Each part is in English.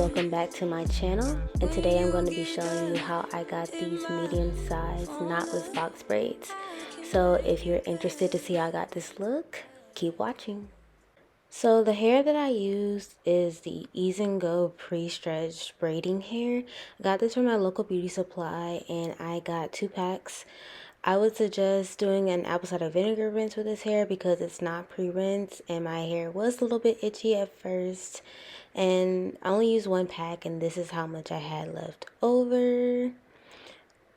welcome back to my channel, and today I'm going to be showing you how I got these medium-sized knotless box braids. So if you're interested to see how I got this look, keep watching. So the hair that I used is the Ease and Go pre-stretched braiding hair. I got this from my local beauty supply and I got 2 packs. I would suggest doing an apple cider vinegar rinse with this hair because it's not pre-rinsed and my hair was a little bit itchy at first. And I only used 1 pack and this is how much I had left over.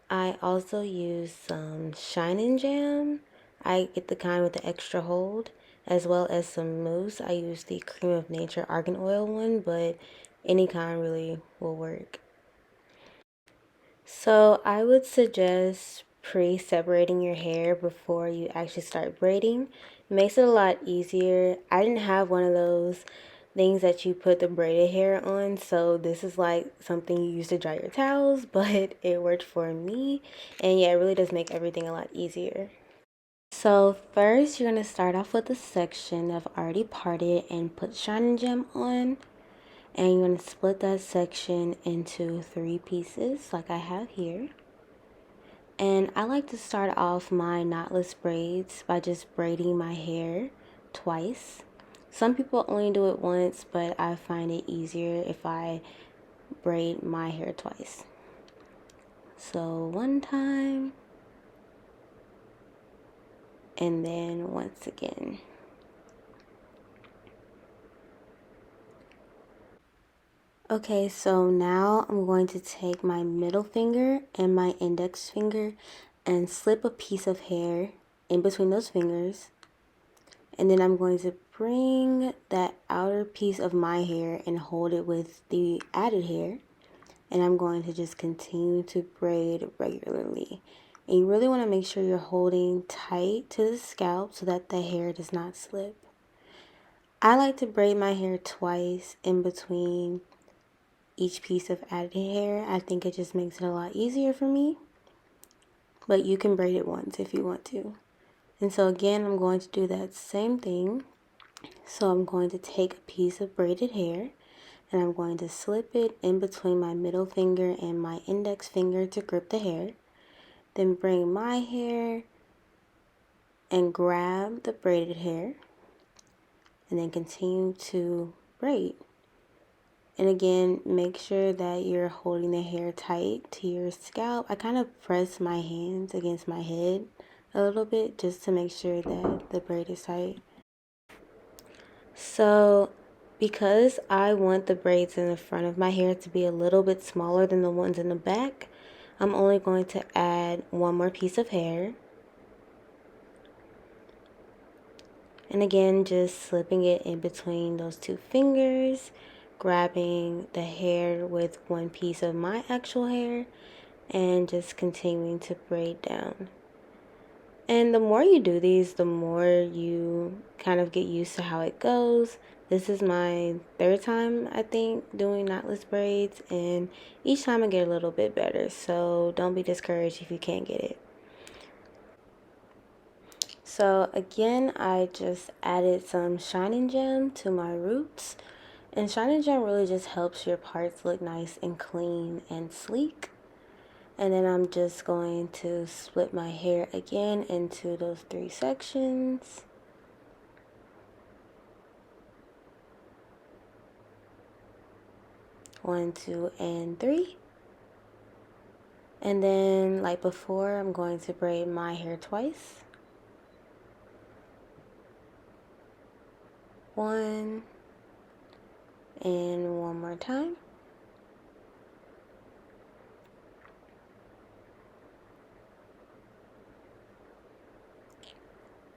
I also used some Shine Jam. I get the kind with the extra hold, as well as some mousse. I use the Cream of Nature Argan Oil one, but any kind really will work. So I would suggest pre-separating your hair before you actually start braiding. It makes it a lot easier. I didn't have one of those things that you put the braided hair on, so this is like something you use to dry your towels, but it worked for me, and yeah, it really does make everything a lot easier. So first you're going to start off with a section that I've already parted and put Shine Gem on, and you're going to split that section into 3 pieces like I have here. And I like to start off my knotless braids by just braiding my hair twice. Some people only do it once, but I find it easier if I braid my hair twice. So 1 time, and then once again. Okay, so now I'm going to take my middle finger and my index finger and slip a piece of hair in between those fingers. And then I'm going to bring that outer piece of my hair and hold it with the added hair. And I'm going to just continue to braid regularly. And you really want to make sure you're holding tight to the scalp so that the hair does not slip. I like to braid my hair twice in between each piece of added hair. I think it just makes it a lot easier for me. But you can braid it once if you want to. And so again, I'm going to do that same thing. So I'm going to take a piece of braided hair and I'm going to slip it in between my middle finger and my index finger to grip the hair. Then bring my hair and grab the braided hair and then continue to braid. And again, make sure that you're holding the hair tight to your scalp. I kind of press my hands against my head a little bit just to make sure that the braid is tight. So because I want the braids in the front of my hair to be a little bit smaller than the ones in the back, I'm only going to add 1 more piece of hair. And again, just slipping it in between those 2 fingers, grabbing the hair with 1 piece of my actual hair, and just continuing to braid down. And the more you do these, the more you kind of get used to how it goes. This is my 3rd time, I think, doing knotless braids, and each time I get a little bit better, so don't be discouraged if you can't get it. So again, I just added some Shine Gem to my roots, and Shine Gem really just helps your parts look nice and clean and sleek. And then I'm just going to split my hair again into those 3 sections. One, 2, and 3. And then, like before, I'm going to braid my hair twice. 1, and 1 more time.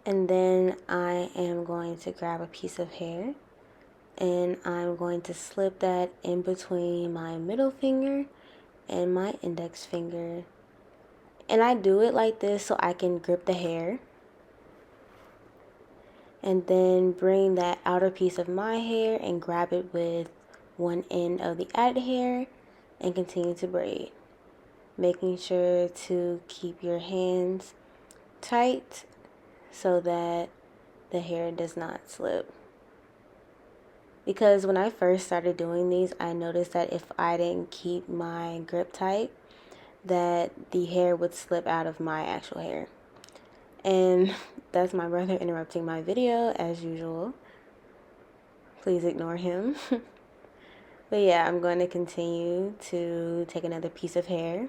And then I am going to grab a piece of hair and I'm going to slip that in between my middle finger and my index finger. And I do it like this so I can grip the hair. And then bring that outer piece of my hair and grab it with 1 end of the added hair and continue to braid. Making sure to keep your hands tight so that the hair does not slip. because when I first started doing these, I noticed that if I didn't keep my grip tight, that the hair would slip out of my actual hair. And that's my brother interrupting my video as usual. Please ignore him. But yeah, I'm going to continue to take another piece of hair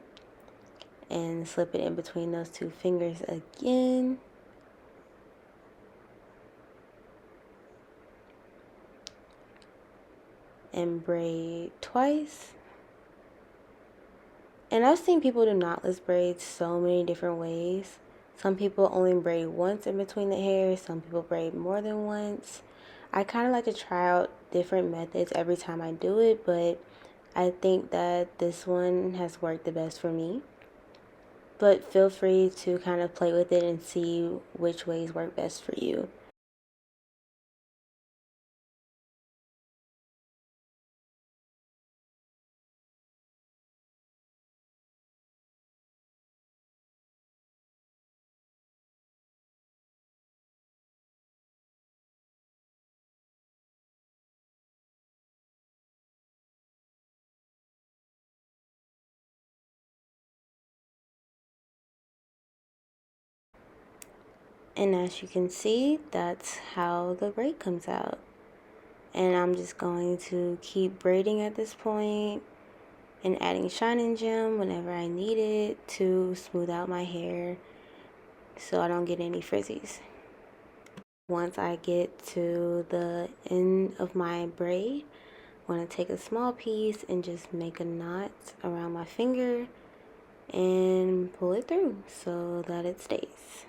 and slip it in between those two fingers again. And braid twice. And I've seen people do knotless braids so many different ways. Some people only braid once in between the hair. Some people braid more than once. I kind of like to try out different methods every time I do it, but I think that this one has worked the best for me. But feel free to kind of play with it and see which ways work best for you. And as you can see, that's how the braid comes out. And I'm just going to keep braiding at this point and adding shining gem whenever I need it to smooth out my hair so I don't get any frizzies. Once I get to the end of my braid, I'm going to take a small piece and just make a knot around my finger and pull it through so that it stays.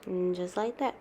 And just like that.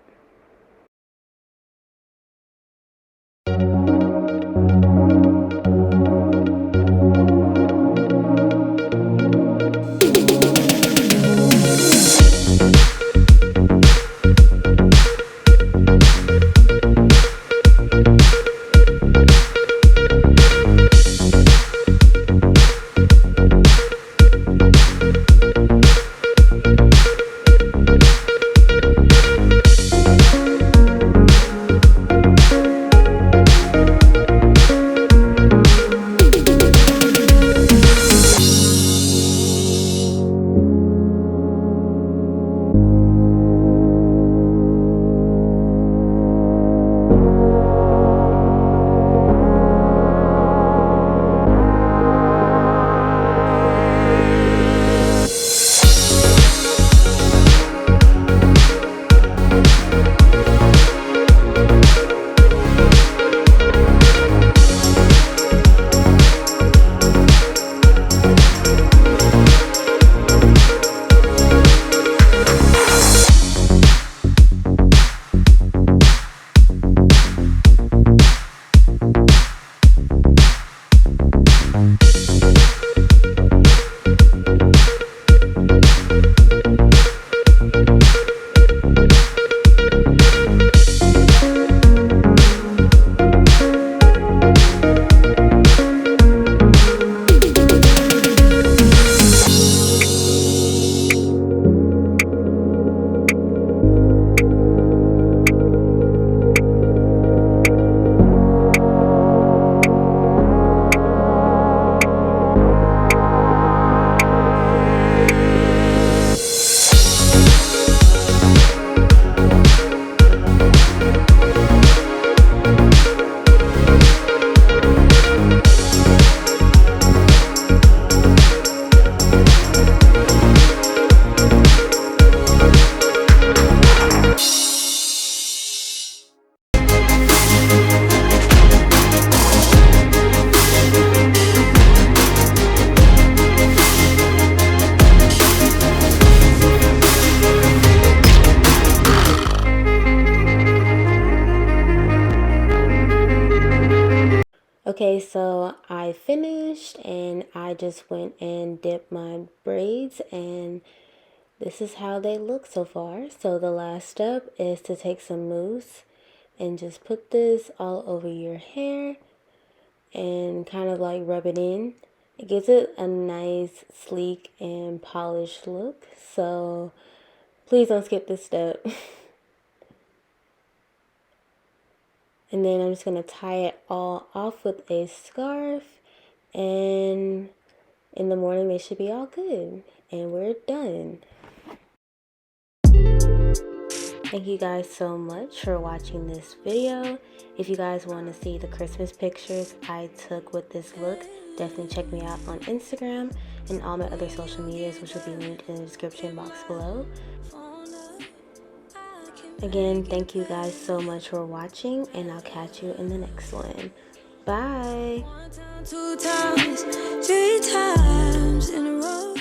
Okay, so I finished and I just went and dipped my braids, and this is how they look so far. So the last step is to take some mousse and just put this all over your hair and kind of like rub it in. It gives it a nice, sleek, and polished look. So please don't skip this step. And then I'm just going to tie it all off with a scarf. And in the morning, they should be all good. And we're done. Thank you guys so much for watching this video. If you guys want to see the Christmas pictures I took with this look, definitely check me out on Instagram and all my other social medias, which will be linked in the description box below. Again, thank you guys so much for watching, and I'll catch you in the next one. Bye. 1 time, 2 times, 3 times in a row.